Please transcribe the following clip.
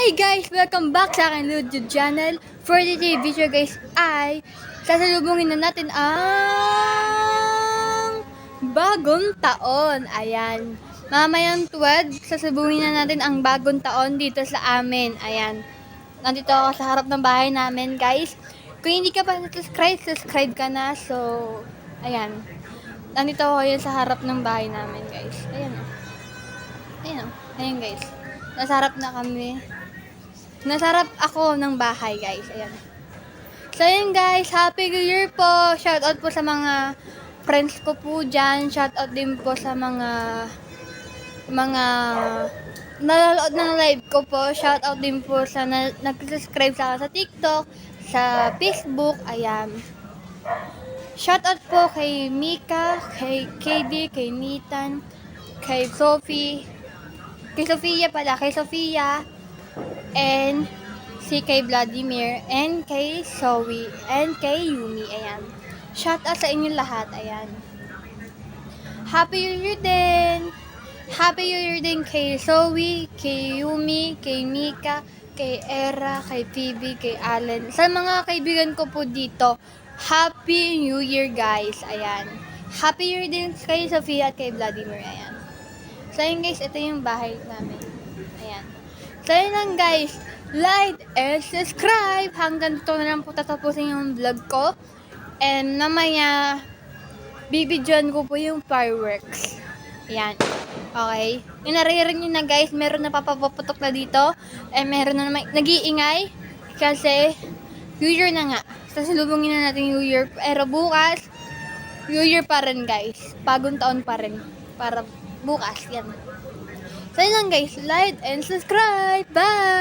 Hey guys! Welcome back sa aking YouTube channel. For today's video guys ay sasalubungin na natin ang bagong taon. Ayan. Mamayang 12, sasalubungin na natin ang bagong taon dito sa amin. Ayan. Nandito ako sa harap ng bahay namin guys. Kung hindi ka pa subscribe ka na. So, ayan. Nandito ako yun sa harap ng bahay namin guys. Ayan o. Ayan o. Ayan guys. Nasa harap na kami. Nasarap ako ng bahay, guys. Ayan. So, yun guys. Happy New Year po. Shoutout po sa mga friends ko po dyan. Shoutout din po sa mga nanonood ng live ko po. Shoutout din po sa nag-subscribe sa TikTok, sa Facebook. Ayan. Shoutout po kay Mika, kay KD, kay Nathan, kay Sophie, kay Sofia, and si kay Vladimir, and kay Zoe, and kay Yumi. Ayan. Shout out sa inyo lahat. Ayan. Happy New Year din! Happy New Year din kay Zoe, kay Yumi, kay Mika, kay Era, kay Phoebe, kay Allen. Sa mga kaibigan ko po dito, Happy New Year guys. Ayan. Happy New Year din kay Sofia at kay Vladimir. Ayan. So yun guys, ito yung bahay namin. Ayan. So yun lang guys, like and subscribe. Hanggang dito na lang po tatapusin yung vlog ko. And namaya, bibidyoan ko po yung fireworks. Ayan. Okay. Yung naririnig nyo na guys, meron na papaputok na dito. And meron na naman nag-iingay. Kasi, New Year na nga. Sasalubungin na natin New Year. Pero bukas, New Year pa rin guys. Bagong taon pa rin. Para bukas. Yan. So yun lang guys, like and subscribe. Bye!